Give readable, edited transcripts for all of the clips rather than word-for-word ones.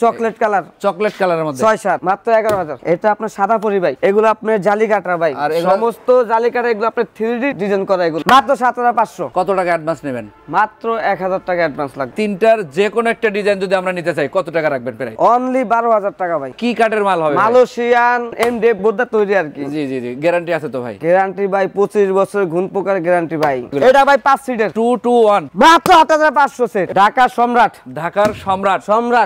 Chocolate কালারের মধ্যে 6-7 মাত্র 11000। এটা আপনার সাদা পরি ভাই, এগুলো আপনার জালি কাটা ভাই, আর সমস্ত জালি কাটা এগুলো আপনার 3D ডিজাইন করা, এগুলো মাত্র 7500। কত টাকা অ্যাডভান্স নেবেন? মাত্র 1000 টাকা অ্যাডভান্স লাগবে। তিনটার যে কোনো একটা ডিজাইন যদি আমরা নিতে চাই কত টাকা রাখবেন প্রায়? অনলি 12000 টাকা ভাই। কি কাঠের মাল হবে? মালয়েশিয়ান এমডিএফ বোর্ডা তৈরি আর কি। জি জি জি, গ্যারান্টি আছে তো ভাই? গ্যারান্টি ভাই 25 বছর ঘুণ পোকার গ্যারান্টি ভাই। এটা ভাই 5 সিটের 221 মাত্র 8500 সেট। ঢাকার সম্রাট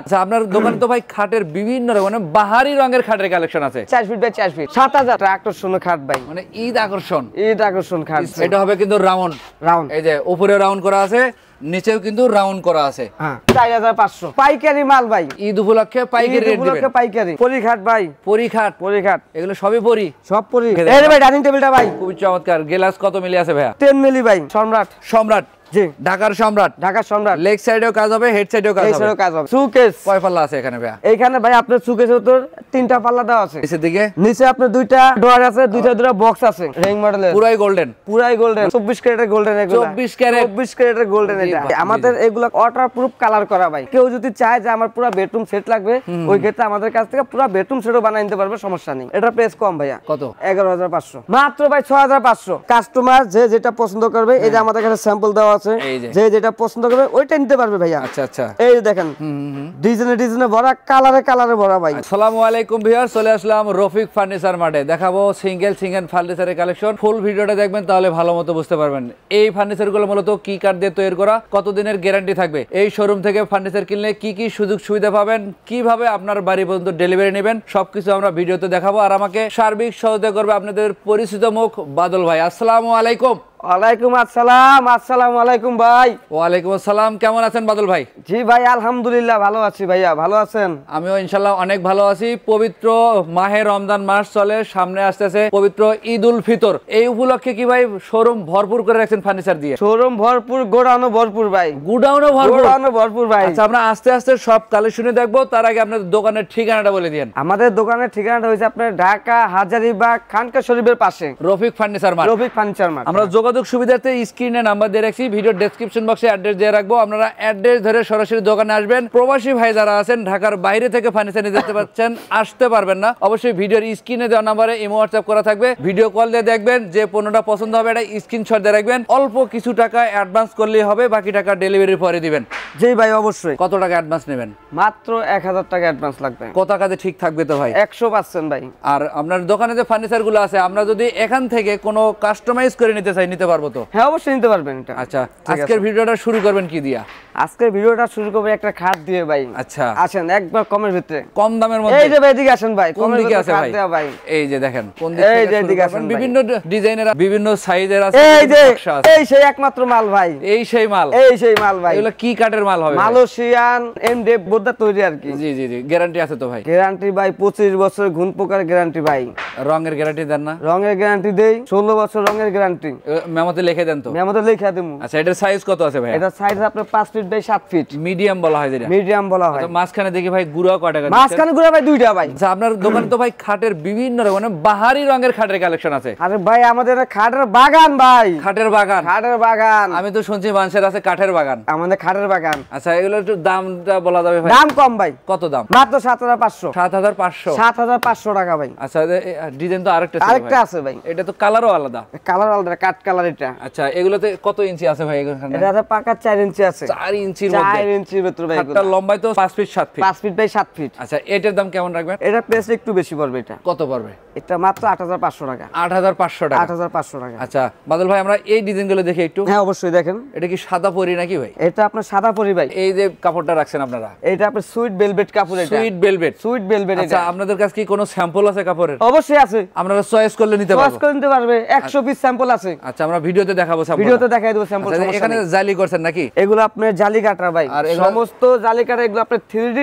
আচ্ছা, আপনার দোকানে তো ভাই খাটের বিভিন্ন মানে বাহারি রঙের খাটের কালেকশন আছে। 4 ফিট বাই 4 ফিট 7000 টাকা আকর্ষণীয় খাট ভাই, মানে ঈদ আকর্ষণ খাট। এটা হবে কিন্তু রাউন্ড, এই যে উপরে রাউন্ড করা আছে, নিচেও কিন্তু রাউন্ড করা আছে। হ্যাঁ 4500 পাইকারি মাল ভাই। ঈদ উপলক্ষে পাইকারি রেট দিবেন? পাইকারি পরিখাট ভাই, পরিখাট এগুলো সবই সব পরি। এই ভাই ডাইনিং টেবিলটা ভাই খুবই চমৎকার। গ্লাস কত মিলি আছে ভাইয়া? 10 মিলি ভাই। সম্রাট জি, ঢাকার সম্রাট। লেগ সাইডেও কাজ হবে, হেড সাইডেও কাজ হবে। সুকেস কয় পাল্লা আছে এখানে ভাইয়া? এইখানে ভাই আপনার সুকেসের তো 3টা পাল্লা দেওয়া আছে। নিচের দিকে নিচে আপনার 2টা ডোর আছে, 2টা বক্স আছে। রিং মডেলের পুরাই গোল্ডেন 24 ক্যারেটের গোল্ডেন। এগুলো 24 ক্যারেটের গোল্ডেন। এটা আমাদের এগুলো ওয়াটার প্রুফ কালার করা ভাই। কেউ যদি চায় যে আমার পুরো বেডরুম সেট লাগবে, ওই ক্ষেত্রে আমাদের কাছ থেকে পুরো বেডরুম সেটও বানিয়ে নিতে পারবে, সমস্যা নেই। এটা প্রাইস কম ভাইয়া। কত? 11500 মাত্র ভাই। 6500 কাস্টমার যে যেটা পছন্দ করবে, এই যে আমাদের কাছে স্যাম্পল দেওয়া আছে, যে যেটা পছন্দ করবে ওইটা নিতে পারবে ভাইয়া। আচ্ছা আচ্ছা, এই যে দেখেন ডিজাইনে ভরা, কালারে ভরা ভাই। আসসালামু আলাইকুম ভিউয়ার, চলে আসলাম রফিক ফার্নিচার মার্টে। দেখাবো সিঙ্গেল ফার্নিচারের কালেকশন। ফুল ভিডিওটা দেখবেন, তাহলে ভালো মতো বুঝতে পারবেন এই ফার্নিচার গুলো মূলত কি কাঠ দিয়ে তৈরি করা, কতদিনের গ্যারান্টি থাকবে, এই শোরুম থেকে ফার্নিচার কিনলে কি কি সুযোগ সুবিধা পাবেন, কিভাবে আপনার বাড়ি পর্যন্ত ডেলিভারি নেবেন, সবকিছু আমরা ভিডিওতে দেখাবো। আর আমাকে সার্বিক সহযোগিতা করবে আপনাদের পরিচিত মুখ বাদল ভাই। আসসালামু আলাইকুম। ওয়ালাইকুম আসসালাম। আসসালামু আলাইকুম ভাই। ওয়ালাইকুম আসসালাম। কেমন আছেন বাদল ভাই? জি ভাই আলহামদুলিল্লাহ ভালো আছি। ভাইয়া ভালো আছেন? আমিও ইনশাআল্লাহ অনেক ভালো আছি। পবিত্র মাহে রমজান মাস চলে, সামনে আসতেছে পবিত্র ঈদ উল ফিতর। এই উপলক্ষে কি ভাই শোরুম ভরপুর করে রাখছেন ফার্নিচার দিয়ে? শোরুম ভরপুর, গোডাউনও ভরপুর ভাই। গোডাউনও ভরপুর ভাই। আচ্ছা, আমরা আস্তে আস্তে সব কালেকশনে দেখবো। তার আগে আপনাদের দোকানের ঠিকানাটা বলে দিন। আমাদের দোকানের ঠিকানাটা হচ্ছে আপনার ঢাকা হাজারীবাগ খানকা শরীফের পাশে রফিক ফার্নিচার মার্ট। আমরা যোগাযোগ সুবিধার্থে স্ক্রিনে নাম্বার দিয়ে রাখছি, ভিডিও ডেসক্রিপশন বক্সে অ্যাড্রেস দিয়ে রাখবো। আপনারা অ্যাড্রেস ধরে সরাসরি দোকানে আসবেন। প্রবাসী ভাই যারা আছেন ঢাকার বাইরে থেকে ফার্নিচার নিতে যেতে পারছেন, আসতে পারবেন না, অবশ্যই ভিডিওর স্ক্রিনে দেওয়া নাম্বারে ইমো হোয়াটসঅ্যাপ করা থাকবে। ভিডিও কল দিয়ে দেখবেন, যে পণ্যটা পছন্দ হবে এটা স্ক্রিনশট দিয়ে রাখবেন। অল্প কিছু টাকা অ্যাডভান্স করলেই হবে, বাকি টাকা ডেলিভারির পরে দিবেন। জি ভাই অবশ্যই। কত টাকা অ্যাডভান্স নেবেন? মাত্র 1000 টাকা অ্যাডভান্স লাগবে। কত কাজে ঠিক থাকবে তো ভাই? 100% ভাই। আর আপনার দোকানে যে ফার্নিচার গুলো আছে, আমরা যদি এখান থেকে কোনো কাস্টমাইজ করে নিতে চাই, নিতে পারবো তো? হ্যাঁ অবশ্যই নিতে পারবেন। আচ্ছা, আজকের ভিডিওটা শুরু করবেন কি দিয়া? আজকের ভিডিওটা শুরু করব একটা খাট দিয়ে ভাই। আচ্ছা আসেন একবার কমের ভিতরে, কম দামের মধ্যে। এই যে ভাই এদিকে আসেন ভাই। কোন দিকে আছে ভাই? এই যে দেখেন কোন দিকে। এই যে এদিকে আসেন। বিভিন্ন ডিজাইনের, বিভিন্ন সাইজের আছে। এই সেই একমাত্র মাল ভাই। এই সেই মাল ভাই। এগুলো কি কাঠের মাল হবে? মালয়েশিয়ান এমডিএফ বোর্ডা তৈরি আর কি। জি জি জি, গ্যারান্টি আছে তো ভাই? গ্যারান্টি ভাই 25 বছর ঘুণ পোকার গ্যারান্টি ভাই। রঙের গ্যারান্টি দেন না? রঙের গ্যারান্টি দেই, 16 বছর রঙের গ্যারান্টি। মেমোতে লিখে দেন তো? মেমোতে লিখে দেবো। আচ্ছা, এটার সাইজ কত আছে ভাই? এটা সাইজ আপনার 5 ফিট বাই 7 ফিট। মিডিয়াম বলা হয় যেটা? মিডিয়াম বলা হয়। আচ্ছা, মাঝখানে দেখি ভাই গুড়া কয় টাকা? মাঝখানে গুড়া ভাই 2টা ভাই। আচ্ছা, আপনার দোকানে তো ভাই খাটের বিভিন্ন মানে বাহারি রঙের খাটের কালেকশন আছে। আরে ভাই আমাদের খাটের বাগান ভাই। খাটের বাগান। আমি তো শুনছি মানুষের আছে কাঠের বাগান। আমাদের খাটের বাগান। আচ্ছা, এগুলো একটু দামটা বলা যাবে ভাই? দাম কম ভাই। কত দাম? মাত্র 7500। 7500 টাকা ভাই। আচ্ছা, ডিজাইন তো আরেকটা আছে ভাই। এটা তো কালারও আলাদা। কাট কালার এটা। আচ্ছা, এগুলোতে কত ইঞ্চি আছে ভাই? এটা আছে পাকা 4 ইঞ্চি আছে। 4 ইঞ্চির মধ্যে? 4 ইঞ্চির ভিতর ভাই। খাটটা লম্বাই তো 5 feet 7 feet. 5 feet by 7 feet. আচ্ছা, এটার দাম কেমন রাখবেন? এটা প্রাইস একটু বেশি পড়বে। এটা কত পড়বে? এটা মাত্র 8500 টাকা। 8500 টাকা। 8500 টাকা। আচ্ছা বাদল ভাই, আমরা এই ডিজাইনগুলো দেখি একটু। হ্যাঁ অবশ্যই দেখেন। এটা কি সাদা পরি নাকি ভাই? এটা আপনার সাদা পরি ভাই। এই যে কাপড়টা রাখছেন আপনারা, এটা আপনার সুইট ভেলভেট কাপড়। এটা সুইট ভেলভেট। আচ্ছা, আপনাদের কাছে কি কোনো স্যাম্পল আছে কাপড়ের? অবশ্যই আছে। আপনারা চয়েস করলে নিতে পারবো? চয়েস করে নিতে পারবে। 100 পিস স্যাম্পল আছে। আচ্ছা, আমরা ভিডিওতে দেখাবো স্যাম্পল। ভিডিওতে দেখাই দেব স্যাম্পল। এখানে জালি করছেন নাকি? এগুলো আপনার জালি কাটা ভাই। আর সমস্ত জালি কাটা এগুলো আপনার 3D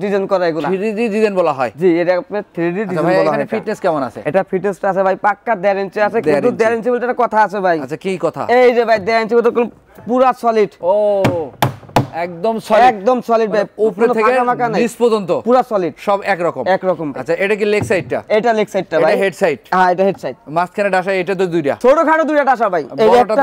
ডিজাইন করা। এগুলো 3D ডিজাইন বলা হয়? জি, এটা আপনার 3D ডিজাইন বলা হয়। এখানে ফিটনেস কেমন আছে? এটা ফিটনেসটা আছে ভাই পাক্কা 1.5 ইঞ্চি আছে। কিন্তু 1.5 ইঞ্চি বলতে একটা কথা আছে ভাই। আচ্ছা, কি কথা? এই যে ভাই 1.5 ইঞ্চি বলতে পুরা সলিড। ও একদম সলিড, একদম সলিড ভাই, উপরে থেকে নিচ পর্যন্ত পুরো সলিড, সব একরকম। আচ্ছা এটা কি লেগ সাইডটা? এটা লেগ সাইডটা ভাই, এটা হেড সাইড। হ্যাঁ এটা হেড সাইড। মাঝখানে ডাসা এটা তো দুইটা, ছোটখাটো দুইটা ডাসা ভাই, এই একটা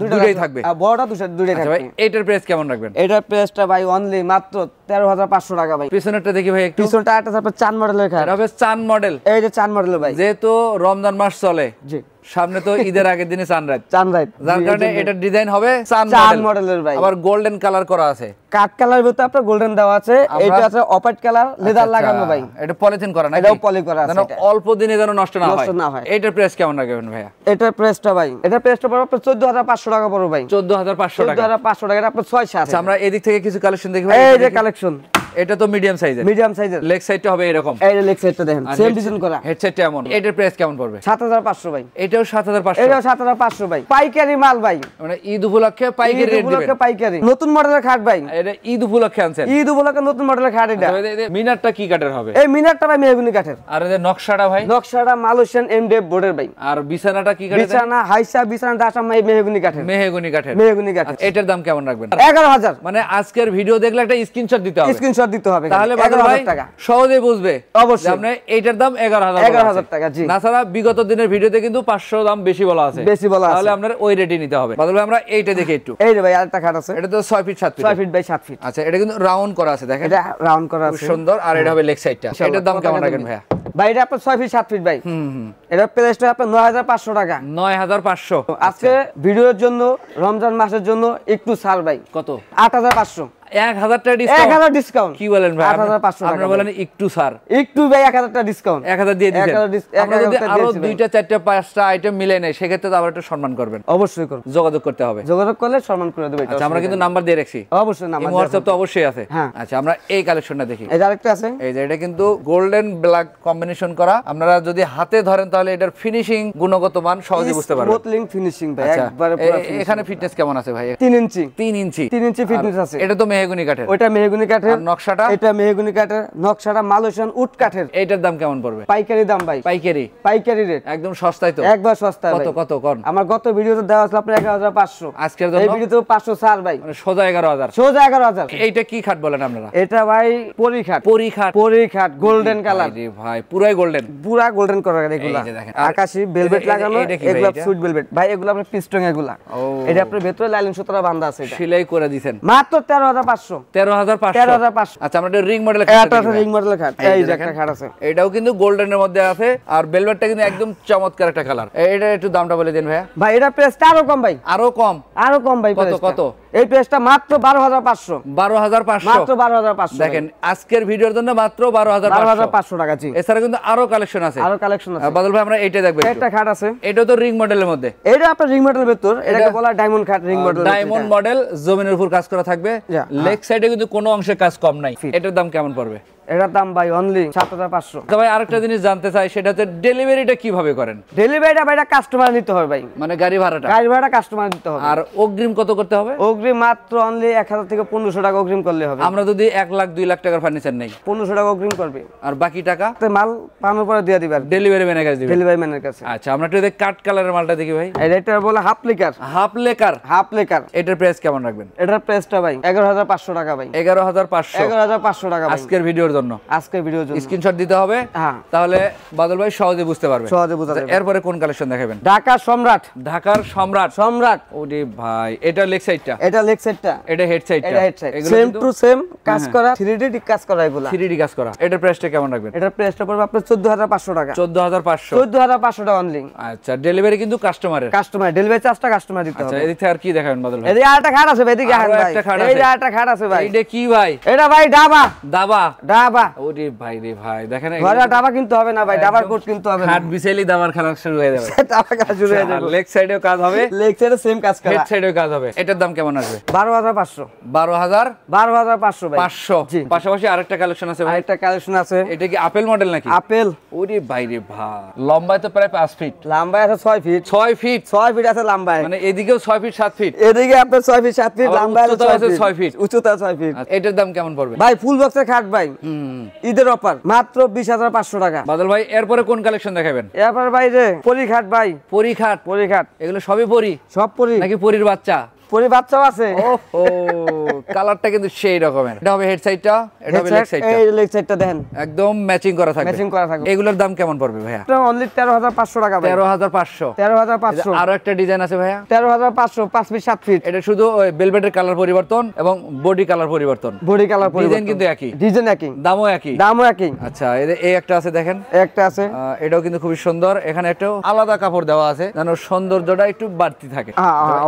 দুইটাই থাকবে, বড়টা দুইটাই থাকবে। ভাই এটার প্রাইস কেমন রাখবেন? এটার প্রাইসটা ভাই অনলি মাত্র 13,500 টাকা ভাই। পিছনেরটা দেখি ভাই একটু, পিছনটা একটা তারপর চান মডেলের খাট, এটা হবে চান মডেল। এই যে চান মডেল ভাই, যেহেতু রমজান মাস চলে, জি সামনে তো ঈদের আগের দিনে চানরাত, যার জি, কারণে এটা ডিজাইন হবে চান মডেলের ভাই। আবার গোল্ডেন কালার করা আছে, কাট কালার ভিতরে আপনার গোল্ডেন দেওয়া আছে, এটা আছে অপাইট কালার, লেদার লাগানো ভাই। এটা পলিথিন করা না? এটাও পলি করা আছে, অল্প দিনে যেন নষ্ট না হয়। এটার প্রাইস কেমন রাখবেন ভাইয়া? এটার প্রাইসটা ভাই, এটার প্রাইসটা পড়বে আপনার 14,500 টাকা পড়বে ভাই। 14,500 টাকা, 14,500 টাকা। এটা আপনার 6-7। আচ্ছা আমরা এদিক থেকে কিছু কালেকশন দেখি ভাই। এই যে কালেকশন, এটা তো মিডিয়াম সাইজের, লেগ সাইডটা হবে এরকম, এই যে লেগ সাইডটা দেখেন সেম ডিজাইন করা, হেড সাইডটা এমন। এটার প্রাইস কেমন পড়বে? 7,500 ভাই। এটাও 7,500, এটাও 7,500 ভাই, পাইকারি মাল ভাই, মানে ঈদ উপলক্ষে পাইকারি রেট দিবেন। পাইকারি নতুন মডেলের খাট ভাই, এটা ঈদ উপলক্ষে আনছেন? ঈদ উপলক্ষে নতুন মডেলের খাট এটা। মিনারটা কি কাঠের হবে? এই মিনারটা ভাই মেহগনি কাঠের। আর এই যে নকশাটা ভাই? নকশাটা মালয়েশিয়ান এমডিএফ বোর্ডের ভাই। আর বিছানাটা কি কাঠের? বিছানা হাইসা, বিছানা ডাসা মেহগনি কাঠের। মেহগনি কাঠের। এটার দাম কেমন রাখবেন? 11,000। মানে আজকের ভিডিও দেখলে একটা স্ক্রিনশট দিতে হবে, তাহলে সহজে বুঝবে অবশ্যই আপনি এইটার দাম 11,000 টাকা। জি, না ছাড়া বিগত দিনের ভিডিওতে কিন্তু 500 দাম বেশি বলা আছে, তাহলে আপনার ওই রেটই নিতে হবে। বদলে আমরা এইটা দেখি একটু। এই যে ভাই আরেকটা খাট আছে, এটা তো 6 feet 7 feet, 6 feet by 7 feet. আচ্ছা এটা কিন্তু রাউন্ড করা আছে, দেখেন এটা রাউন্ড করা আছে, সুন্দর। আর এটা হবে লেগ সাইডটা, এটার দাম কেমন রাখেন ভাইয়া? ভাই এটা আপনার 6 ফিট 7 ফিট ভাই। এটার প্রাইসটা আপনার 9,500 টাকা। 9,500। আজকে ভিডিওর জন্য, রমজান মাসের জন্য একটু ছাড় ভাই। কত? 8,500। 1,000 টাকা ডিসকাউন্ট? 1,000 ডিসকাউন্ট। কি বলেন ভাই? 8,500 টাকা। আপনি বলেন একটু ছাড়, একটু ভাই 1,000 টাকা ডিসকাউন্ট। 1,000 দিয়ে দিবেন। আমরা যদি আরো 2টা 4টা 5টা আইটেম মিলে নেই, সেক্ষেত্রে তো আবার একটু সম্মান করবেন। অবশ্যই করব, যোগাযোগ করতে হবে, যোগাযোগ করলে সম্মান করে দেব। আচ্ছা আমরা কিন্তু নাম্বার দিয়ে রাখছি, অবশ্যই নাম্বার, WhatsApp তো অবশ্যই আছে। হ্যাঁ আচ্ছা আমরা এই কালেকশনটা দেখি। এই যে আরেকটা আছে, এই যে এটা কিন্তু গোল্ডেন ব্ল্যাক কম্বিনেশন করা। আপনারা যদি হাতে ধরেন তাহলে এটার ফিনিশিং, গুণগত মান সহজে বুঝতে পারবেন। স্মুথলিং ফিনিশিং ভাই, একবারে পুরো ফিনিশিং। এখানে ফিটনেস কেমন আছে ভাই? 3 ইঞ্চি। 3 ইঞ্চি ফিটনেস আছে। এটা তো মেহগনি কাঠের, ওইটা মেহগনি কাঠের। আর নকশাটা? এটা মেহগনি কাঠের, নকশাটা মালয়েশিয়ান উড কাঠের। এইটার দাম কেমন পড়বে? পাইকারি দাম ভাই, পাইকারি রেট, একদম সস্তায় তো, একবার সস্তা ভাই। কত কোন? আমার গত ভিডিওতে দেওয়া আছে আপনার 11,500, আজকের জন্য এই ভিডিওতে 500 ছাড় ভাই, মানে সোজা 11,000। সোজা 11,000। এইটা কি খাট বলেন আপনারা? এটা ভাই পরি খাট, গোল্ডেন কালার। আরে ভাই পুরাই গোল্ডেন, পুরা গোল্ডেন করা এগুলা, আকাশী ভেলভেট লাগানো, এগুলা সুইট ভেলভেট ভাই, এগুলা আপনার পিস্টন এগুলা। এটা আপনার ভেতরে লাইলিন সুতরা বাঁধা আছে, এটা সেলাই করে দিবেন মাত্র 13,500। 13,500। আচ্ছা আমরা রিং মডেলের খাট, এই যে একটা খাট আছে, এটাও কিন্তু গোল্ডেনের মধ্যে আছে, আর ভেলভেটটা কিন্তু একদম চমৎকার একটা কালার। এটা একটু দামটা বলে দেন ভাইয়া। ভাই এটা প্রাইসটা আরো কম ভাই, আরো কম ভাই। কত? এই প্রাইসটা মাত্র 12,500। 12,500, মাত্র 12,500। দেখেন আজকের ভিডিওর জন্য মাত্র 12,500 টাকা। জি, এছাড়া কিন্তু আরো কালেকশন আছে, বাদল ভাই আমরা এইটা দেখব। একটা খাট আছে, এটা তো রিং মডেলের মধ্যে। এটা আপনার রিং মডেলের ভিতর, এটাকে বলা ডায়মন্ড খাট, রিং মডেল, ডায়মন্ড মডেল, জমিনের উপর কাজ করা থাকবে। লেগ সাইডে কিন্তু কোনো অংশে কাজ কম নাই। এটার দাম কেমন পড়বে? এটার দাম ভাই অনলি 7,500। তো ভাই আরেকটা জিনিস জানতে চাই, সেটা হচ্ছে ডেলিভারিটা কিভাবে করেন? ডেলিভারিটা ভাই কাস্টমার নিতে হবে ভাই, মানে গাড়ি ভাড়াটা কাস্টমার দিতে হবে। আর অগ্রিম কত করতে হবে? অগ্রিম মাত্র অনলি 1,000 থেকে 1,500 টাকা অগ্রিম করলে হবে। আমরা যদি 1 লাখ 2 লাখ টাকার ফার্নিচার নেই, 1,500 টাকা অগ্রিম করবে, আর বাকি টাকা মাল পানোর পরে দিয়ে দিবেন, ডেলিভারি ম্যানের কাছে দিবেন। ডেলিভারি ম্যানের কাছে। আচ্ছা আমরা একটু কাট কালারের মালটা দেখি ভাই। এটা বলে হাফ লেকার। এটার প্রাইস কেমন রাখবেন? এটার প্রাইসটা ভাই 11,500 টাকা ভাই। 11,500 টাকা আজকের ভিডিওর জন্য। স্ক্রিনশট দিতে হবে, হ্যাঁ, তাহলে বাদল ভাই সহজে বুঝতে পারবে। এরপরে কোন কালেকশন দেখাবেন? ঢাকার সম্রাট। ওরে ভাই এটা লেগ সাইডটা, এটা লেগ সাইডটা, এটা হেড সাইডটা, সেম টু সেম কাজ করা, 3D কাজ করা, এগুলা 3D কাজ করা। এটার প্রাইসটা কেমন রাখবেন? এটার প্রাইসটা পড়বে আপনার 14,500 টাকা। 14,500 টাকা অনলি। আচ্ছা ডেলিভারি কিন্তু কাস্টমার ডেলিভারি চার্জটা কাস্টমার দিতে হবে। আচ্ছা এদিক থেকে আর কি দেখাবেন বাদল ভাই? এদিকে আরেকটা খাট আছে ভাই, এদিকে দেখেন ভাই, এই যে আরেকটা খাট আছে ভাই। এটা কি ভাই? এটা ভাই ডাবা। ওরে ভাই রে ভাই, দেখেন ঘরে ডাবা কিনতে হবে না ভাই, ডাবার কোট কিনতে হবে না, খাট বিছাইলি দাবার খানা শুরু হয়ে যাবে, ডাবা কাজ শুরু হয়ে যাবে। লেগ সাইডেও কাজ হবে, লেগ সাইডে সেম কাজ করা, হেড সাইডেও কাজ হবে। এটার দাম কেমন আসবে? 12,500। 12,500 ভাই। 500। জি, পাশাপাশি আরেকটা কালেকশন আছে ভাই। আরেকটা কালেকশন আছে। এটা কি আপেল মডেল নাকি? আপেল। ওরে ভাই রে ভাই, লম্বায় তো প্রায় 5 ফিট, লম্বায় আছে 6 ফিট। 6 ফিট আছে লম্বায়, মানে এদিকেও 6 ফিট 7 ফিট, এদিকে আপনার 6 ফিট 7 ফিট, লম্বায় আছে 6 ফিট, উচ্চতা 6 ফিট। এটার দাম কেমন পড়বে ভাই? ফুল বক্সের খাট ভাই, ঈদের অফার মাত্র 20,500 টাকা। বাদল ভাই এরপরে কোন কালেকশন দেখাবেন? এরপর ভাই রে পরি খাট ভাই, পরি খাট। এগুলো সবই পরি? সব পরি নাকি পরির বাচ্চা? পরি বাচ্চাও আছে। ওহো, কালারটা কিন্তু সেই রকমের। এটা হবে হেড সাইডটা, এটা হবে লেগ সাইডটা। এই লেগ সাইডটা দেখেন একদম ম্যাচিং করা থাকবে। ম্যাচিং করা থাকবে। এগুলোর দাম কেমন পড়বে ভাইয়া? এটা অনলি 13500 টাকা ভাই। 13500। 13500। আরো একটা ডিজাইন আছে ভাইয়া। 13500 5 ফিট 7 ফিট। এটা শুধু ওই ভেলভেটের কালার পরিবর্তন এবং বডি কালার পরিবর্তন। বডি কালার পরিবর্তন। ডিজাইন কিন্তু একই। ডিজাইন একই। দামও একই। দামও একই। আচ্ছা, এই একটা আছে দেখেন। একটা আছে। এটাও কিন্তু খুবই সুন্দর। এখানে একটা আলাদা কাপড় দেওয়া আছে যেন সৌন্দর্যটা একটু বাড়তি থাকে।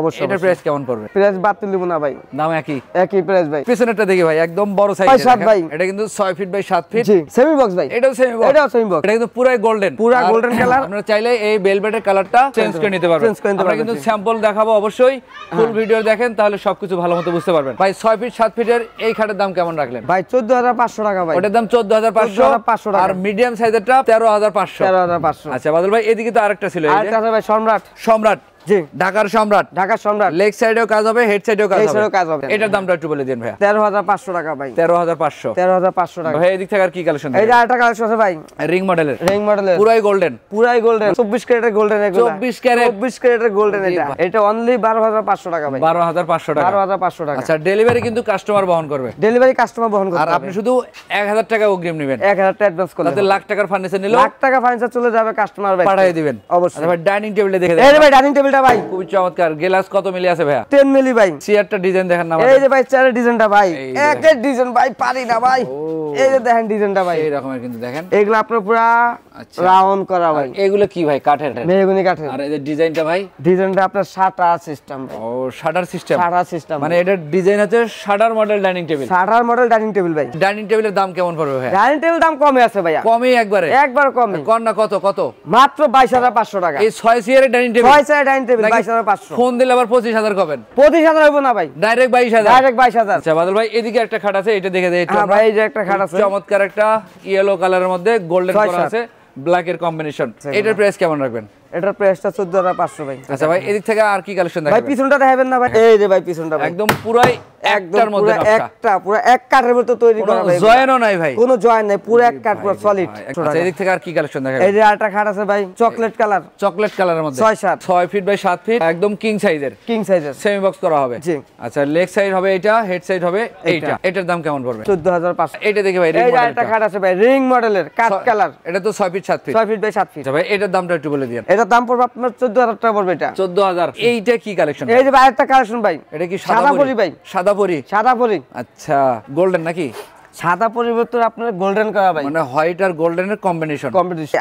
অবশ্যই। এটার প্রাইস কেমন পড়বে? প্রাইস বাড়তি দেব না ভাই। দাম একই। একই প্রাইস ভাই। পিছনেরটা দেখি ভাই, একদম বড় সাইজের। 7 ভাই। এটা কিন্তু 6 ফিট বাই 7 ফিট। জি, সেমি বক্স ভাই। এটাও সেমি বক্স। এটাও সেমি বক্স। এটা কিন্তু পুরাই গোল্ডেন। পুরা গোল্ডেন কালার। আপনারা চাইলে এই ভেলভেটের কালারটা চেঞ্জ করে নিতে পারবেন। আমরা কিন্তু স্যাম্পল দেখাবো অবশ্যই। ফুল ভিডিও দেখেন তাহলে সবকিছু ভালোমতো বুঝতে পারবেন। ভাই 6 ফিট 7 ফিটের এই খাটের দাম কেমন রাখলেন? ভাই 14500 টাকা ভাই। ওটার দাম 14500 টাকা। আর মিডিয়াম সাইজেরটা 13500। 13500। আচ্ছা বাদল ভাই, এদিকে তো আরেকটা ছিল, এই যে আরেকটা আছে ভাই সম্রাট। সম্রাট। জি, ঢাকার সম্রাট। ঢাকার সম্রাট। লেগ সাইডেও কাজ হবে, হেড সাইডেও কাজ এই হবে। সাইডেও কাজ হবে। এটার দামটা একটু বলে দিন ভাইয়া। 13500 টাকা ভাই। 13500। 13500 টাকা। ভাই এদিক থেকে আর কি কালেকশন? এই যে আরেকটা কালেকশন আছে ভাই, রিং মডেলের। রিং মডেলের। পুরাই গোল্ডেন। পুরাই গোল্ডেন। 24 ক্যারেটের গোল্ডেন এগুলো। 24 ক্যারেট। 24 ক্যারেটের গোল্ডেন এটা। এটা অনলি 12500 টাকা ভাই। 12500 টাকা। 12500 টাকা। আচ্ছা, ডেলিভারি কিন্তু কাস্টমার বহন করবে। ডেলিভারি কাস্টমার বহন করবে। আর আপনি শুধু 1000 টাকা অগ্রিম নেবেন। 1000 টাকা অ্যাডভান্স করলে তাতে লাখ টাকার ফার্নিচার নিলো লাখ টাকা ফার্নিচার চলে যাবে কাস্টমার ভাই। পাঠিয়ে দিবেন অবশ্যই। আচ্ছা ভাই, ডাইনিং টেবিলে দেখে এই দেন। ভাই ডাইনিং টেবিলটা ভাই খুবই চমৎকার। গ্লাস কত মিলি আছে ভাইয়া? 10 মিলি ভাই। চেয়ারটা ডিজাইন দেখেন না এই যে ভাই চেয়ারের ডিজাইনটা ভাই, একের ডিজাইন ভাই পারি না ভাই। এই যে দেখেন ডিজাইনটা ভাই, এই রকমের কিন্তু দেখেন। এগুলো আপনার পুরো রাউন্ড করা ভাই। এগুলো কি ভাই? কাঠের? মেহগনি কাঠের। আর এই যে ডিজাইনটা ভাই, ডিজাইনটা আপনার শাটার সিস্টেম। ও, শাটার সিস্টেম। শাটার সিস্টেম মানে এটা ডিজাইন আছে shutter model dining table. Shutter model dining table ভাই। ডাইনিং টেবিলের দাম কেমন পড়বে ভাই? ডাইনিং টেবিল দাম কমে আছে ভাইয়া। কমই একবারে? একবার কমে। কোন না কত কত? মাত্র 22500 টাকা। এই 6 চেয়ারের ডাইনিং টেবিল। 6 চেয়ারের ডাইনিং টেবিল 22500। ফোন দিলে আবার 25000 কবেন? 25000 হইব না ভাই, ডাইরেক্ট 22000। ডাইরেক্ট 22000। আচ্ছা বাদল ভাই, এদিকে একটা খাট আছে, এটা দেখে দেই একটু। হ্যাঁ ভাই, এই যে একটা খাট আছে, চমৎকার একটা ইয়েলো কালারের মধ্যে গোল্ডেন করা আছে, ব্ল্যাক এর কম্বিনেশন। এটার প্রাইস কেমন রাখবেন? এটার প্রাইসটা 14500 ভাই। আচ্ছা ভাই, এদিক থেকে আর কি কালেকশন দেখাবেন? ভাই পিছনটা দেখাবেন না ভাই? এই যে ভাই পিছনটা ভাই একদম পুরাই একটার মধ্যে নকশা। একটা পুরো এক কাঠের মধ্যে তৈরি করা ভাই। জয়েনও নাই ভাই? কোনো জয়েন নাই, পুরো এক কাঠ, পুরো সলিড। আচ্ছা, এদিক থেকে আর কি কালেকশন দেখাবেন? এই যে আরেকটা খাট আছে ভাই, চকলেট কালার। চকলেট কালারের মধ্যে 6-7 6 ফিট বাই 7 ফিট, একদম কিং সাইজের। কিং সাইজের সেমি বক্স করা হবে। জি। আচ্ছা, লেগ সাইড হবে এটা, হেড সাইড হবে এইটা। এটার দাম কেমন পড়বে? 14500। এটা দেখে ভাই, এই যে আরেকটা খাট আছে ভাই, রিং মডেলের, কাঠ কালার। এটা তো 6 feet 7 feet. 6 feet by 7 feet. আচ্ছা ভাই, এটার দামটা একটু বলে দিন। এটার দাম পড়বে আপনার 14000 টাকা পড়বে এটা। 14000। এইটা কি কালেকশন? এই যে ভাই আরেকটা কালেকশন ভাই, এটা কি সাদা পরি ভাই? সাদা পরি। সাদা পরি। আচ্ছা, গোল্ডেন নাকি? সাদা পরিবর্তন আপনার গোল্ডেন করা ভাই, মানে হোয়াইট আর গোল্ডেনের কম্বিনেশন।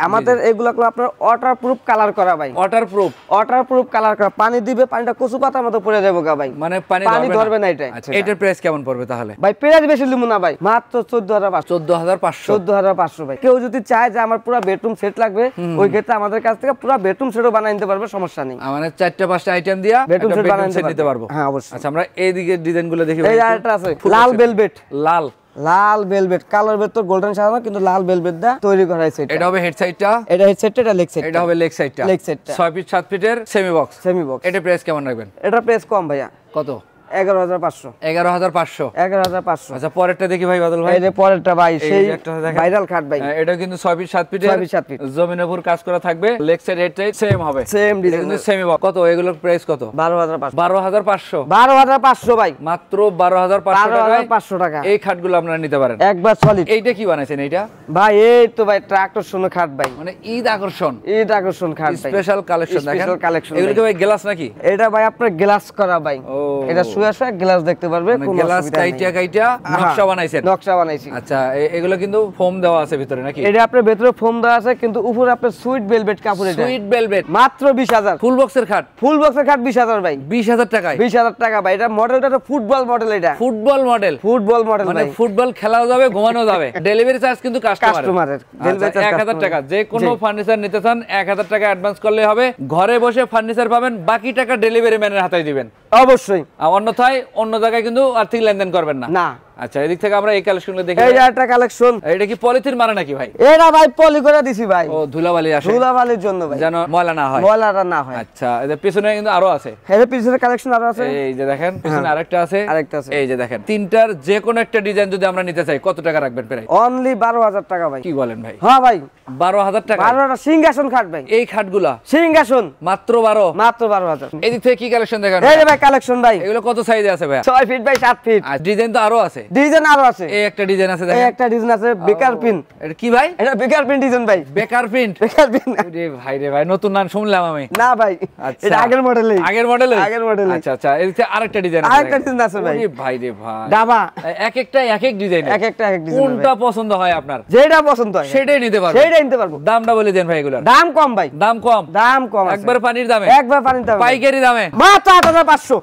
আমাদের এগুলো আপনার ওয়াটার প্রুফ কালার করা ভাই। Water proof? Water proof colour করা। পানি দিবে, পানিটা কচু পাতার মতো পড়ে যাবে গা ভাই। মানে পানি ধরবে না এটা। আচ্ছা, এটার প্রাইস কেমন পড়বে তাহলে? ভাই প্রাইস বেশি লিমু না ভাই, মাত্র 14500। 14500। 14500 ভাই। কেউ যদি চায় যে আমার পুরো বেডরুম সেট লাগবে, ওই ক্ষেত্রে আমাদের কাছ থেকে পুরো বেডরুম সেটও বানিয়ে নিতে পারবে, সমস্যা নেই। মানে 4টা-5টা আইটেম দিয়া বেডরুম একটা সেট বানিয়ে নিতে পারবো। হ্যাঁ অবশ্যই। আচ্ছা, আমরা এইদিকে ডিজাইনগুলো দেখি। এই আরেকটা আছে লাল ভেলভেট। লাল লাল ভেলভেট, কালার ভেতর গোল্ডেন সাজানো, কিন্তু লাল ভেলভেট দা তৈরি করা হয়েছে। এটা হবে হেড সাইডটা, এটা হেড সাইডটা, এটা লেগ সাইড। এটা হবে লেগ সাইডটা। লেগ সাইডটা 6 ফিট 7 ফিটের সেমি বক্স। Semi box. এটা প্রাইস কেমন রাখবেন? এটা প্রাইস কম ভাইয়া। কত? 11500। 11500। 11500। আচ্ছা, পরেরটা দেখি ভাই বাদল ভাই। এই যে পরেরটা ভাই, সেই ভাইরাল খাট ভাই। এটা কিন্তু 6 ফিট 7 ফিটের, 6 ফিট 7 ফিট জমিনের উপর কাজ করা থাকবে। Leg side head side same হবে, সেম ডিজাইন, কিন্তু সেমি বক্স। কত এগুলোর প্রাইস? কত? 12500। 12500। 12500 ভাই, মাত্র 12500 টাকা। এই খাটগুলো আপনারা নিতে পারেন একবার সলিড। এইটা কি বানাইছেন এইটা? ভাই এই তো ভাই ট্রাক্টর শোনো খাট ভাই, মানে ঈদ আকর্ষণ। ঈদ আকর্ষণ খাট ভাই, স্পেশাল কালেকশন দেখেন। Special collection. এগুলো কি ভাই গ্লাস নাকি? এটা ভাই আপনার গ্লাস করা ভাই। এটা শুয়ে শুয়ে গ্লাস দেখতে পারবে, কোনো গ্লাস অসুবিধা নেই। কাইটা নকশা বানাইছেন? নকশা বানাইছি। আচ্ছা, এগুলো কিন্তু ফোম দেওয়া আছে ভিতরে নাকি? এটা আপনার ভিতরে ফোম দেওয়া আছে, কিন্তু উপরে আপনার সুইট ভেলভেট কাপড়। এটা সুইট ভেলভেট, মাত্র 20000। ফুল বক্সের খাট? ফুল বক্সের খাট 20000 ভাই। 20000 টাকায়? 20000 টাকা ভাই। এটা মডেলটা তো ফুটবল মডেল। এটা ফুটবল মডেল? ফুটবল মডেল মানে ভাই, ফুটবল খেলাও যাবে, ঘুমানো যাবে। ডেলিভারি চার্জ কিন্তু কাস্টমারের। ডেলিভারি চার্জ 1000 টাকা। যে কোনো ফার্নিচার নিতে চান 1000 টাকা অ্যাডভান্স করলে হবে। ঘরে বসে ফার্নিচার পাবেন, বাকি টাকা ডেলিভারি ম্যানের হাতে দিবেন অবশ্যই। অন্যথায় অন্য জায়গায় কিন্তু আর্থিক লেনদেন করবেন না। না, আচ্ছা এদিক থেকে আমরা এই কালেকশনগুলো দেখি। এই একটা কালেকশন, এটা কি পলিথিন মারা নাকি ভাই? এটা ভাই পলি করে দিছি ভাই। ও ধুলাবালি আসে, ধুলাবালির জন্য ভাই, যেন ময়লা না হয়, ময়লাটা না হয়। আচ্ছা এদের পিছনে কিন্তু আরো আছে, এর পিছনে কালেকশন আরো আছে। এই যে দেখেন পিছনে আরেকটা আছে, আরেকটা আছে। এই যে দেখেন তিনটার যে কোনো একটা ডিজাইন যদি আমরা নিতে চাই কত টাকা রাখবেন প্রায়? অনলি 12000 টাকা ভাই। কি বলেন ভাই? হ্যাঁ ভাই 12000 টাকা। 12টা সিংহাসন খাট ভাই, এই খাটগুলা সিংহাসন মাত্র 12, মাত্র 12000। এদিক থেকে কি কালেকশন দেখান? এই যে ভাই কালেকশন ভাই, এগুলো কত সাইজে আছে ভাই? 6 ফিট বাই 7 ফিট। আর ডিজাইন তো আরো আছে, ডিজাইন আরো আছে। এই একটা ডিজাইন আছে এই দেখেন, একটা ডিজাইন আছে বেকার পিন। এটা কি ভাই? এটা বেকার পিন ডিজাইন ভাই, বেকার প্রিন্ট। বেকার পিন। রে ভাই রে ভাই, নতুন নাম শুনলাম আমি। না ভাই এটা আগের মডেলই, আগের মডেল, আগের মডেল। আচ্ছা আচ্ছা এদিক থেকে আরেকটা ডিজাইন আছে, আরেকটা ডিজাইন আছে ভাই। ওরে ভাই রে ভাই, ডাবা এক একটা এক এক ডিজাইন, এক একটা এক এক ডিজাইন। কোনটা পছন্দ হয় আপনার? যেটা পছন্দ হয় সেটাই নিতে পারবেন, সেটাই নিতে পারবো। দামটা বলে দেন ভাই এগুলোর। দাম কম ভাই, দাম কম, দাম কম আছে। একবার পানির দামে, একবার পানির দামে, পাইকারি দামে মাত্র 8500।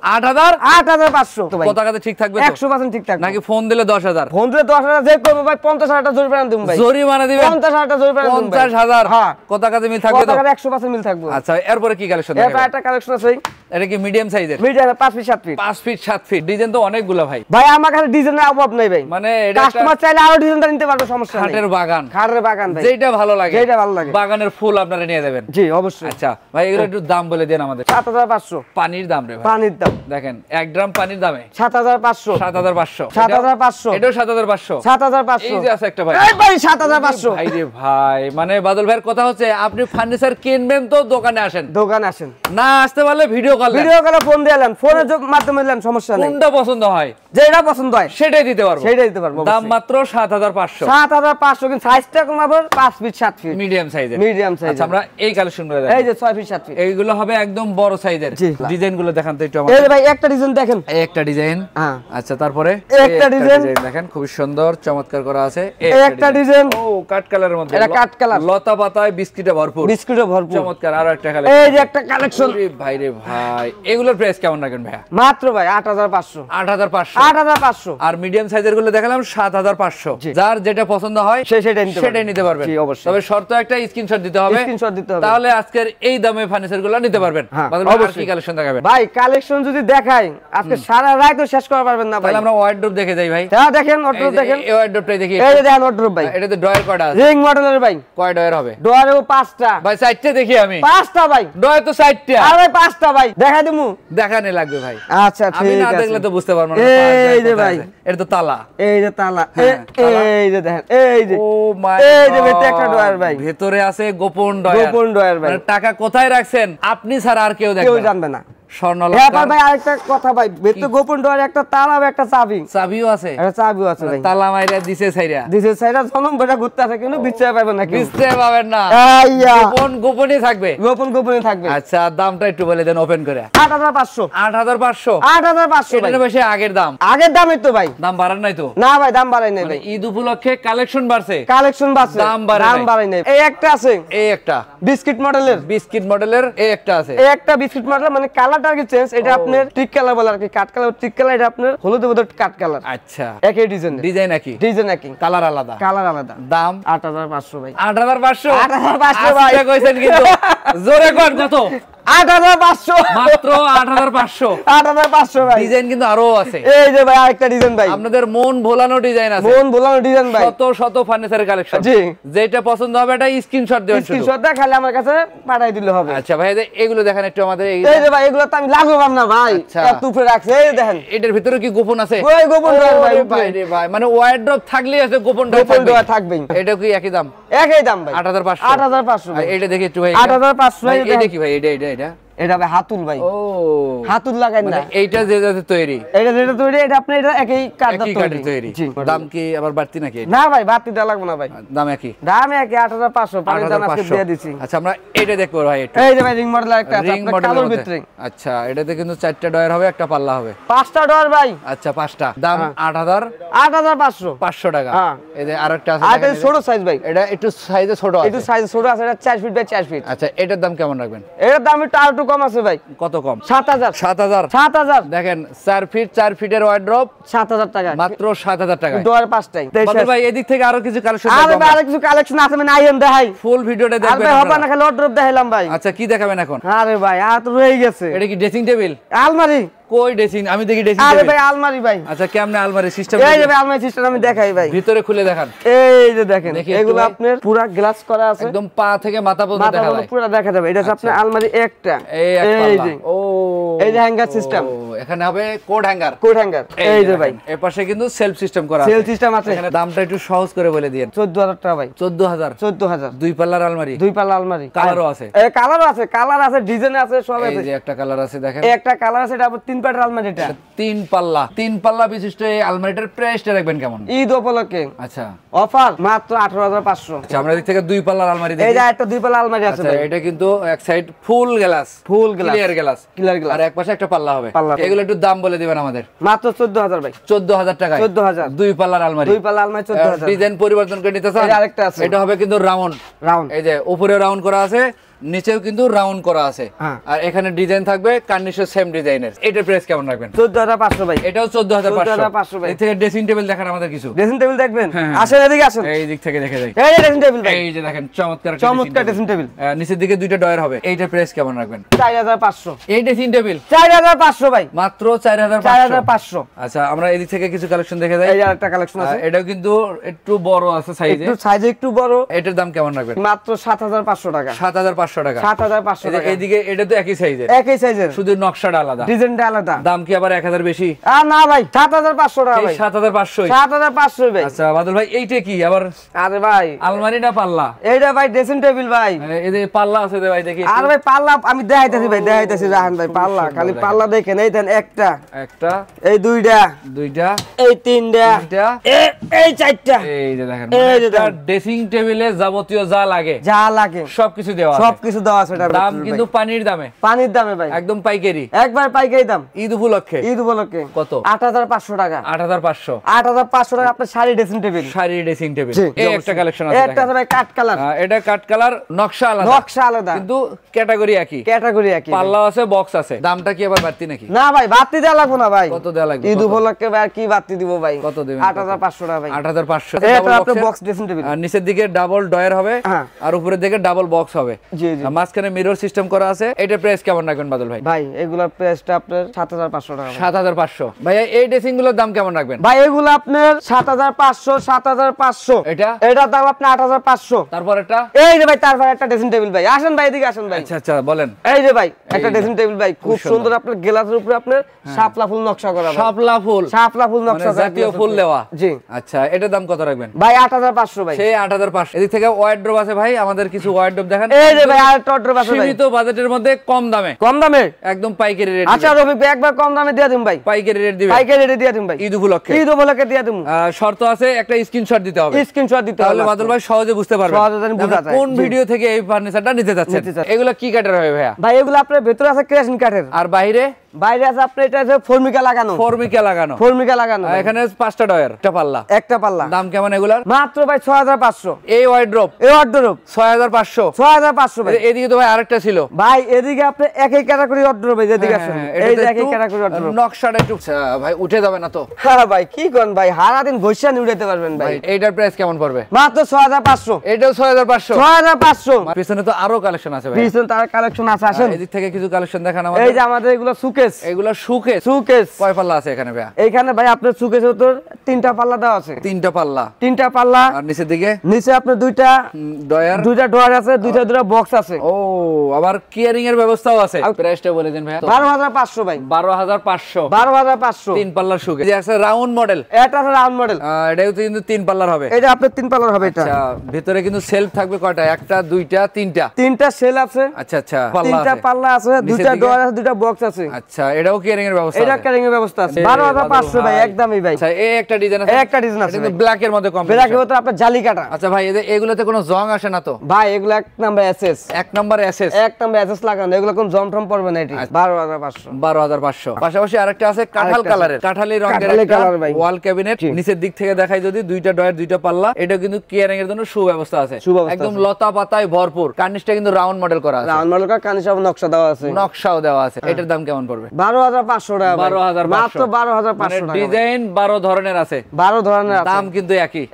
8500 তো ভাই কথা কথা ঠিক থাকবে তো? 100% ঠিক থাকবে। নাকি ফোন দিলে 10000? ফোন দিলে 10000 যে করবে ভাই 50000 টাকা জরিমানা দিম ভাই। জরিমানা দিবেন? 50000 টাকা জরিমানা দিম ভাই। 50000? হ্যাঁ কথা কথা মিল থাকবে তো? কথা 100% মিল থাকবে। আচ্ছা এরপরে কি কালেকশন এটা দেখাবেন? একটা কালেকশন আছে, এটা কি মিডিয়াম সাইজের? Medium 5 feet 7 feet. 5 feet 7 feet, design তো অনেকগুলো ভাই। ভাই আমার কাছে ডিজাইনের অভাব নাই ভাই, মানে এটা কাস্টমার চাইলে আরো ডিজাইনটা নিতে পারবে, সমস্যা নেই। খাটের বাগান, খাটের বাগান ভাই, যেটা ভালো লাগে, যেটা ভালো লাগে, বাগানের ফুল আপনারা নিয়ে যাবেন। জি অবশ্যই। আচ্ছা ভাই এগুলো একটু দাম বলে দেন আমাদের। 7500 পানির দাম রে ভাই, পানির দাম দেখেন 1 গ্রাম পানির দামে 7500। 7500, 7500, এটাও 7500। 7500। এই যে আছে একটা ভাই, এই ভাই 7500। ভাই রে ভাই, মানে বাদল ভাইয়ের কথা হচ্ছে আপনি ফার্নিচার কিনবেন তো দোকানে আসেন, দোকানে আসেন, না আসতে পারলে ভিডিও কল, ভিডিও কলে ফোন দিলেন, ফোনের মাধ্যমে দিলেন, সমস্যা নেই। কোনটা পছন্দ হয় যেটা পছন্দ হয় সেটাই দিতে পারবো, সেটাই দিতে পারবো। দাম মাত্র 7500। 7500 কিন্তু সাইজটা কম হবে, 5 ফিট 7 ফিট মিডিয়াম সাইজের, মিডিয়াম সাইজ। আচ্ছা আমরা এই কালেকশনগুলো এই দেখেন, যে 6 ফিট 7 ফিট, এইগুলো হবে একদম বড় সাইজের। জি। ডিজাইনগুলো দেখান তো একটু এই আমাদের। যে ভাই একটা ডিজাইন দেখেন, এই একটা ডিজাইন, হ্যাঁ আচ্ছা তারপরে একটা ডিজাইন দেখেন খুব সুন্দর চমৎকার করা আছে। এই একটা ডিজাইন, ও কাট কালারের মধ্যে, এটা কাট কালার, লতা পাতায় বিস্কিটে ভরপুর, বিস্কুটে ভরপুর, চমৎকার। আর একটা কালেকশন, এই যে একটা কালেকশন। ওরে ভাই রে ভাই, এগুলোর প্রাইস কেমন রাখেন ভাইয়া? মাত্র ভাই 8500। 8500। 8500। আর মিডিয়াম সাইজের গুলো দেখালাম 7500। যার যেটা পছন্দ হয় সেটাই নিতে পারবেন। জি অবশ্যই। তবে শর্ত একটা, স্ক্রিনশট দিতে হবে, স্ক্রিনশট দিতে হবে, তাহলে আজকের এই দামে ফার্নিচার গুলো নিতে পারবেন। হ্যাঁ, আর অবশ্যই। কি কালেকশন দেখাবেন ভাই? কালেকশন যদি দেখাই আজকে সারা রাত তো শেষ করা পারবেন না ভাই। তাহলে আমরা ওয়ার্ডরোব দেখে যাই ভাই। হ্যাঁ দেখেন ওয়ার্ডরোব দেখেন, এই ওয়ার্ডরোবটাই দেখি। এই যে দেখেন ওয়ার্ডরোব ভাই, এটাতে ড্রয়ার কয়টা আছে? রিং মডেলের ভাই, কয় ড্রয়ার হবে? ডোয়ারেও 5টা ভাই, 4টে দেখি আমি। 5টা ভাই, ড্রয়ার তো 4টা। আর ভাই 5টা ভাই দেখাই দিমু, দেখানে লাগবে ভাই। আচ্ছা আমি ঠিক না আছে। দেখলে তো বুঝতে পারবো না। এই যে ভাই, এটা তো তালা, এই যে তালা, হ্যাঁ, তালা। এই যে দেখেন, এই যে ও মাই এই যে গড, ভিতরে একটা ড্রয়ার ভাই, ভেতরে আছে গোপন ড্রয়ার। গোপন ড্রয়ার ভাই, মানে টাকা কোথায় রাখছেন আপনি ছাড়া আর কেউ কেউ দেখবে না। জানবে না। স্বর্ণ এবার ভাই আরেকটা কথা ভাই, ভেতরে গোপন ড্রয়ার একটা তালা আর একটা চাবি, চাবিও আছে, একটা চাবিও আছে ভাই। তালা মাইরা দিছে ছাইরা দিছে সাইডা জনম বড় ঘুরতে আছে, কিন্তু বিচ্ছা পাবেন না, কেউ বুঝতে পাবেন না। আইয়া গোপনই থাকবে, গোপন গোপনে থাকবে। আচ্ছা দামটা একটু বলে দেন ওপেন করে। 8500। 8500। 8500 ভাই, এটা বেশি আগের দাম, আগের দামই তো ভাই, দাম বাড়ান নাই তো? না ভাই দাম বাড়াই নাই মানে ভাই, ঈদ উপলক্ষে কালেকশন বাড়ছে, কালেকশন বাড়ছে, দাম বাড়ে নাই। বাড়াই নাই। এই একটা আছে এই একটা বিস্কিট মডেলের, বিস্কিট মডেলের, এই একটা আছে, এই একটা বিস্কিট মডেল, মানে কালারটা আর কি চেঞ্জ। এটা আপনার টিক কালার বলে আর কি, কাট কালার টিক কালার, এটা আপনার হলুদ হলুদ কাট কালার। আচ্ছা একই ডিজাইন, ডিজাইন একই, ডিজাইন একই, কালার আলাদা, কালার আলাদা। দাম 8500 ভাই, 8500। 8500 ভাই আজকে কইছেন কিন্তু জোরে কোন কত? 8500, মাত্র 8500। 8500 ভাই। ডিজাইন কিন্তু আরো আছে, এই যে ভাই আরেকটা ডিজাইন ভাই, আপনাদের মন ভোলানো ডিজাইন আছে, মন ভোলানো ডিজাইন ভাই, শত শত ফার্নিচারের কালেকশন। জি, যেটা পছন্দ হবে এটা স্ক্রিনশট দিবেন শুধু। স্ক্রিনশট দিয়ে খালি আমার কাছে পাঠাই দিলে হবে। আচ্ছা ভাই এগুলো দেখেন একটু আমাদের। এই যে ভাই এগুলো তো আমি লাগাবো না ভাই, আচ্ছা। এত উপরে রাখছে, এই দেখেন এটার ভিতরে কি গোপন আছে? ওই গোপন ড্রয়ার ভাই, ওরে ভাই রে ভাই, মানে ওয়ার্ড্রপ থাকলেই আছে গোপন ড্রয়ার গোপন থাকবে। ড্রয়ার থাকবেই। এটা কি একই দাম? একই দাম ভাই, 8500। 8500 ভাই। এটা দেখি একটু ভাই। 8500 ভাই, এই এটা দেখেন। কি ভাই? এটা এটা ভাই হাতুল ভাই, ও হাতুল লাগাই না, মানে এইটা যে যাতে তৈরি, এটা যেটা তৈরি এটা আপনি এটা একই কাঠের একই কাঠের তৈরি। জি। দাম কি আবার বাড়তি নাকি? না ভাই বাড়তি দেওয়া লাগবে না ভাই, দাম একই, দাম একই 8500। পানির দাম আজকে 8500 দিয়ে দিছি। আচ্ছা আমরা এটা দেখবো ভাই একটু। এই যে ভাই রিং মডেল একটা আছে রিং আপনার মডেলের কালোর মধ্যে। ভিতরে, আচ্ছা এটাতে কিন্তু 4টা ডয়ার হবে, একটা পাল্লা হবে, 5টা ড্রয়ার ভাই, আচ্ছা 5টা, দাম 8500। 8500 টাকা। হ্যাঁ। এই যে আরেকটা আছে আর দেখেন, এটা ছোট সাইজ ভাই, এটা একটু সাইজে ছোট একটু আছে। সাইজ ছোট আছে, এটা 4 ফিট বাই 4 ফিট। আচ্ছা এটার দাম কেমন রাখবেন? এর দাম একটু আর একটু কম আছে ভাই, কত কম? 7000। 7000। 7000 দেখেন 4 ফিটের ওয়ার্ড্রপ 7000 টাকা, মাত্র 7000 টাকা। ড্রয়ার 5টাই। বদর ভাই এদিক থেকে আরো কিছু কালেকশন আরে ভাই আরেক কিছু কালেকশন আছে, আমি আইএম দেখাই, ফুল ভিডিওটা আর দেখবেন ভাই হবে আপনারা। না খালি অর্ডার দেখাইলাম ভাই। আচ্ছা কি দেখাবেন এখন? আরে ভাই আর তো রয়ে গেছে, এটা কি ড্রেসিং টেবিল? আলমারি, কই ড্রেসিং আমি দেখি ড্রেসিং আরে ভাই আলমারি ভাই। আচ্ছা কেমনে আলমারি সিস্টেম? এই যে ভাই আলমারি সিস্টেম আমি দেখাই ভাই, ভিতরে খুলে দেখান। এই যে দেখেন এগুলো আপনার পুরো গ্লাস করা আছে, একদম পা থেকে মাথা পর্যন্ত দেখা যায়, পুরো দেখা যাবে। এটা হচ্ছে আপনার আলমারি একটা, এই যে ও এই যে হ্যাঙ্গার সিস্টেম, এখানে হবে কোড হ্যাঙ্গার, কোড হ্যাঙ্গার। এই যে ভাই এই পাশে কিন্তু সেলফ সিস্টেম করা আছে, সেলফ সিস্টেম আছে। এখানে দামটা একটু সহজ করে বলে দিয়েন। 14000 টাকা ভাই। 14000 দুই পাল্লার আলমারি, দুই পাল্লা আলমারি, কালারও আছে, কালার আছে, ডিজাইন আছে, সব আছে। এই যে একটা কালার আছে দেখেন, একটা কালার আছে, এটা আবার তিন পাল্লার আলমারি। এটা তিন পাল্লা বিশিষ্ট এই আলমারিটার প্রাইসটা রাখবেন কেমন? ঈদ উপলক্ষে আচ্ছা অফার মাত্র 18500। আচ্ছা আমরা দিক থেকে দুই পাল্লার আলমারি দেখি। এই যে একটা দুই পাল্লা আলমারি আছে ভাই, এটা কিন্তু এক side full glass, clear glass, আর এক পাশে একটা পাল্লা হবে। এগুলো একটু দাম বলে দিবেন আমাদের। মাত্র 14000 ভাই। 14000 টাকা, 14000 দুই পাল্লার আলমারি, 14000। ডিজাইন পরিবর্তন করে নিতে চান? আরেকটা আছে, এটা হবে কিন্তু রাউন্ড, এই যে উপরে রাউন্ড করা আছে, নিচেও কিন্তু রাউন্ড করা আছে, আর এখানে ডিজাইন থাকবে কার্নিশের সেম ডিজাইনের। এটার প্রাইস কেমন রাখবেন? 14500 ভাই। এটাও 14500 ভাই। এই থেকে ড্রেসিং টেবিল দেখান আমাদের কিছু। ড্রেসিং টেবিল দেখবেন? আসেন এদিকে আসেন, এই দিক থেকে দেখে যাই। এই যে ড্রেসিং টেবিল ভাই, এই যে দেখেন চমৎকার ড্রেসিং টেবিল। নিচের দিকে দুইটা ডয়ার হবে। এইটার প্রাইস কেমন রাখবেন? 4500। এই ড্রেসিং টেবিল 4500 ভাই, মাত্র 4500। 4500। আচ্ছা আমরা এদিক থেকে কিছু কালেকশন দেখে যাই। এই যে আরেকটা কালেকশন আছে, এটাও কিন্তু একটু বড় আছে সাইজে, একটু বড়। এটার দাম কেমন রাখবেন? মাত্র 7500 টাকা। 7500 টাকা। 7500 টাকা। এদিকে এটা তো একই সাইজের, শুধু নকশাটা আলাদা, ডিজাইনটা আলাদা। দাম কি আবার 1000 বেশি? না ভাই 7500 টাকা ভাই। 7500 7500 ভাই। আচ্ছা বাদল ভাই এইটা কি আবার? আরে ভাই আলমারি না পাল্লা? এইটা ভাই ড্রেসিং টেবিল ভাই। এই যে পাল্লা আছে ভাই দেখি। আরে ভাই পাল্লা আমি দেখাইতাছি ভাই, দেখাইতাছি রাহান ভাই। পাল্লা খালি পাল্লা দেখেন, এই দেন একটা, এই দুইটা, এই তিনটা, এই চারটা। এই যে দেখেন ড্রেসিং টেবিলে যাবতীয় যা লাগে সবকিছু দেওয়া আছে, সবকিছু দেওয়া আছে। দাম কিন্তু পানির দামে ভাই, একদম পাইকারি, একবার পাইকারি দাম। ঈদ উপলক্ষে কত? 8500 টাকা। 8500 টাকা আপনার শাড়ি ড্রেসিং টেবিল। এই একটা কালেকশন আছে, একটা আছে ভাই কাট কালার। এটা কাট কালার, নকশা আলাদা কিন্তু ক্যাটাগরি একই, পাল্লা আছে, বক্স আছে। দামটা কি আবার বাড়তি নাকি? না ভাই বাড়তি দেওয়া লাগবে না ভাই। কত দেওয়া লাগবে? ঈদ উপলক্ষে ভাই আর কি বাড়তি দিব ভাই? কত দিবেন? 8500 টাকা ভাই। 8500। এটা আপনার বক্স ড্রেসিং টেবিল, আর নিচের দিকে ডাবল ডয়ার হবে, আর উপরের দিকে ডাবল বক্স হবে। জি জি। মাঝখানে মিরর সিস্টেম করা আছে। এটার প্রাইস কেমন রাখবেন বাদল ভাই? ভাই এগুলোর প্রাইসটা আপনার 7500 টাকা। 7500। ভাই এই ড্রেসিং গুলোর দাম কেমন রাখবেন? ভাই এগুলো আপনার 7500। এটা দাম আপনার 8500। তারপর এটা এই যে ভাই, তারপর একটা ড্রেসিং টেবিল ভাই। আসেন ভাই এদিকে আসেন ভাই। আচ্ছা বলেন। এই যে ভাই একটা ড্রেসিং টেবিল ভাই, খুব সুন্দর। আপনার গ্লাসের উপরে আপনার শাপলা ফুল নকশা করা, শাপলা ফুল নকশা করা, জাতীয় ফুল দেওয়া। জি। আচ্ছা এটার দাম কত রাখবেন? ভাই 8500 ভাই। সেই 8500। এদিক থেকে ওয়ার্ডরোব আছে ভাই, আমাদের কিছু ওয়ার্ডরোব দেখান। এই যে ভাই আরেকটা ওয়ার্ডরোব আছে ভাই, সীমিত বাজেটের মধ্যে কম দামে একদম পাইকারি রেট। আচ্ছা রফিক ভাই একবার কম দামে দিয়ে দিন ভাই। পাইকারি রেট দিবেন? পাইকারি রেট দিয়ে দিন ভাই, ঈদ উপলক্ষে দিয়ে দিন। শর্ত আছে, একটা স্ক্রিনশট দিতে হবে। তাহলে বাদল ভাই সহজে বুঝতে পারবে কোন ভিডিও থেকে এই ফার্নিচারটা নিতে যাচ্ছেন। এগুলো কি কাঠের হবে ভাইয়া? ভাই এগুলো আপনার ভেতরে আছে ক্রেশন কাঠের, আর বাইরে আছে আপনার এটা আছে ফর্মিকা লাগানো। এখানে 5টা ডয়ার, একটা পাল্লা। দাম কেমন এগুলার? মাত্র ভাই 6500। এই ওয়ার্ডরোব 6500 ভাই। এদিকে তো ভাই আরেকটা ছিল ভাই, এদিকে আপনি একই ক্যাটাগরি ওয়ার্ডরোব ভাই, যেদিকে আসেন এই যে একই ক্যাটাগরি ওয়ার্ডরোব। নকশাটা একটু ভাই উঠে যাবে না তো? হ্যাঁ ভাই কি কোন ভাই, সারা দিন ঘষা উড়াইতে পারবেন ভাই। এইটার প্রাইস কেমন পড়বে? মাত্র 6500। এটাও 6500। 6500। পিছনে তো আরো কালেকশন আছে ভাই, পিছনে তার কালেকশন আছে। আসেন এদিক থেকে কিছু কালেকশন দেখান আমাদের। এই যে আমাদের এগুলো সুকেস, সুকেস কয় পাল্লা আছে এখানে ভাই? এখানে ভাই আপনার সুকেসের ভিতর 3টা পাল্লা দেওয়া আছে। 3টা পাল্লা। আর নিচের দিকে নিচে আপনার 2টা ডয়ার আছে, 2টা বক্স আছে। ও আবার কেয়ারিং এর ব্যবস্থাও আছে। প্রাইসটা বলে দেন ভাই। 12500 ভাই। 12500। 3 পাল্লার সুকেস। এই আছে রাউন্ড মডেল। এটা আছে রাউন্ড মডেল। এটাও কিন্তু 3 পাল্লার হবে। এটা আপনার 3 পাল্লার হবে। এটা আচ্ছা ভিতরে কিন্তু সেলফ থাকবে কয়টা? একটা, দুইটা, তিনটা। 3টা সেল আছে। আচ্ছা 3টা পাল্লা আছে, 2টা ডয়ার আছে, 2টা বক্স আছে। আচ্ছা এটাও কেয়ারিং এর ব্যবস্থা আছে। এটা কেয়ারিং এর ব্যবস্থা আছে। 12500 ভাই, একদমই ভাই। আচ্ছা এই একটা ডিজাইন আছে, কিন্তু ব্ল্যাক এর মধ্যে কম। ব্ল্যাক এর মধ্যে আপনার জালি কাটা। আচ্ছা ভাই এগুলোতে কোনো জং আসে না তো? ভাই এগুলো এক নাম্বার এসএস। এক নাম্বার এসএস লাগানো, এগুলো কোন জং টম পড়বে না। এটি 12500। পাশাপাশি আরেকটা আছে কাঠাল কালারের, কাঠালি রঙের একটা ওয়াল ক্যাবিনেট। নিচের দিক থেকে দেখাই যদি, 2টা ডয়ার, 2টা পাল্লা। এটা কিন্তু কেয়ারিং এর জন্য সুব্যবস্থা আছে, একদম লতা পাতায় ভরপুর। কার্নিশটা কিন্তু রাউন্ড মডেল করা আছে, রাউন্ড মডেল করা কার্নিশ, নকশা দেওয়া আছে। নকশাও দেওয়া আছে। এটার দাম কেমন পড়বে? পড়বে? 12,500 টাকা। 12,500 মাত্র 12,500 টাকা। ডিজাইন 12 ধরনের আছে, 12 ধরনের আছে, দাম কিন্তু একই।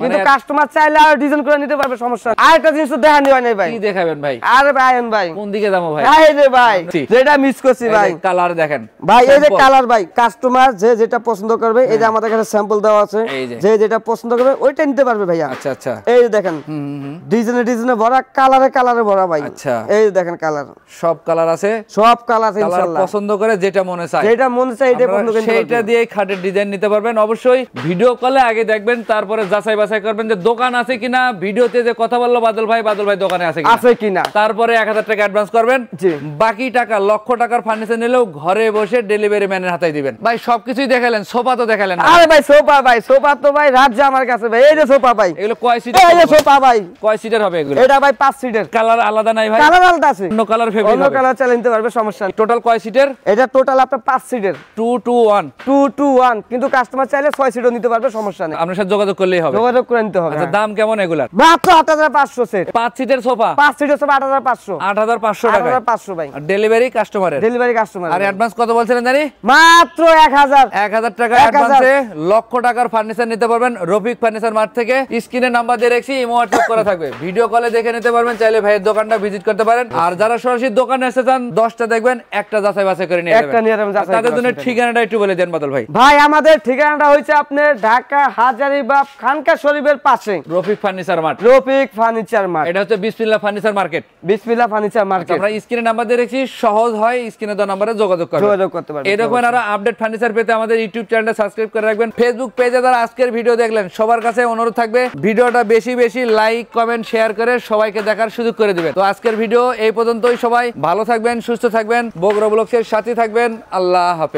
কিন্তু কাস্টমার চাইলে আর ডিজাইন করে নিতে পারবে, সমস্যা নেই। আরেকটা জিনিস তো দেখানি হয় নাই ভাই। কি দেখাবেন ভাই? আরে ভাই আইন ভাই, কোন দিকে যাবো ভাই? এই যে ভাই যেটা মিস করছি ভাই, কালার দেখেন ভাই, এই যে কালার ভাই, কাস্টমার যে যেটা পছন্দ করবে, এই যে আমাদের কাছে স্যাম্পল দেওয়া আছে, যে যেটা পছন্দ করবে ওইটা নিতে পারবে ভাইয়া। আচ্ছা আচ্ছা, এই যে দেখেন ডিজাইনে ভরা, কালারে ভরা ভাই। আচ্ছা, এই যে দেখেন কালার, সব কালার আছে, সব কালার আছে ইনশাআল্লাহ। পছন্দ করে যেটা মনে চায়, এটা পছন্দ করে সেইটা দিয়ে খাটের ডিজাইন নিতে পারবেন। অবশ্যই ভিডিও কলে আগে দেখবেন, তারপরে যাচাই বাছাই করবেন যে দোকান আছে কিনা, ভিডিওতে যে কথা বললো বাদল ভাই দোকানে আছে কিনা, তারপরে 1000 টাকা অ্যাডভান্স করবেন, বাকি টাকা লক্ষ টাকার ফার্নিচার নিলেও ঘরে বসে ডেলিভারি ম্যানের হাতে দিবেন। ভাই সবকিছুই দেখালেন, সোফা তো দেখালেন। আরে ভাই সোফা তো ভাই রাজ্য আমার কাছে ভাই। এই যে সোফা ভাই, এগুলো কয় সিটার? এই যে সোফা ভাই কয় সিটার হবে এগুলো? এটা ভাই 5 সিটার। কালার আলাদা নাই ভাই? কালার আলাদা আছে, অন্য কালার ফেব্রিক, অন্য কালার চালিয়ে নিতে পারবে, সমস্যা নেই। টোটাল কয় সিটার? এটা টোটাল আপনার 5 সিটার, 221, কিন্তু কাস্টমার চাইলে 6 সিটও নিতে পারবে, সমস্যা নেই। আপনার সাথে যোগাযোগ করলেই হবে, যোগাযোগ করে নিতে হবে। আচ্ছা, দাম কেমন এগুলার? মাত্র 8,500 set. 5 seater sofa, 5 seater sofa 8,500 টাকা। 8,500 ভাই। ডেলিভারি কাস্টমারের, ডেলিভারি কাস্টমার। আর অ্যাডভান্স কত বলছিলেন জানি? মাত্র 1000 টাকা অ্যাডভান্সে লক্ষ টাকার ফার্নিচার নিতে পারবেন রফিক ফার্নিচার মার্ট থেকে। স্ক্রিনে নাম্বার দিয়ে রাখছি, ইমো হোয়াটসঅ্যাপ করা থাকবে, ভিডিও কলে দেখে নিতে পারবেন, চাইলে ভাইয়ের দোকানটা ভিজিট করতে পারেন। আর যারা সরাসরি দোকানে আসতে চান, 10টা দেখবেন, একটা যাচাই বাছাই করে নিয়ে নেবেন। তাদের জন্য ঠিকানাটা একটু বলে দেন বাদল ভাই। ভাই আমাদের ঠিকানাটা হচ্ছে আপনার ঢাকা হাজারীবাগ খানকা শরীফের পাশে Rafiq furniture mart. Rafiq furniture mart, এটা হচ্ছে বিসমিল্লাহ ফার্নিচার মার্কেট। বিসমিল্লাহ ফার্নিচার মার্কেট। আমরা স্ক্রিনে নাম্বার দিয়ে রাখছি, সহজ হয় স্ক্রিনে দেওয়া নম্বরে যোগাযোগ করতে পারবেন। এরকম আরো আপডেট ফার্নিচার পেতে আমাদের ইউটিউব চ্যানেলটা সাবস্ক্রাইব করে রাখবেন। ফেসবুক পেজে যারা আজকের ভিডিও দেখলেন, সবার কাছে অনুরোধ থাকবে ভিডিওটা বেশি বেশি লাইক কমেন্ট শেয়ার করে সবাইকে দেখার সুযোগ করে দিবেন। তো আজকের ভিডিও এই পর্যন্তই। সবাই ভালো থাকবেন, সুস্থ থাকবেন, বগুড়া ব্লগসের সাথে থাকবেন। আল্লাহ হাফেজ।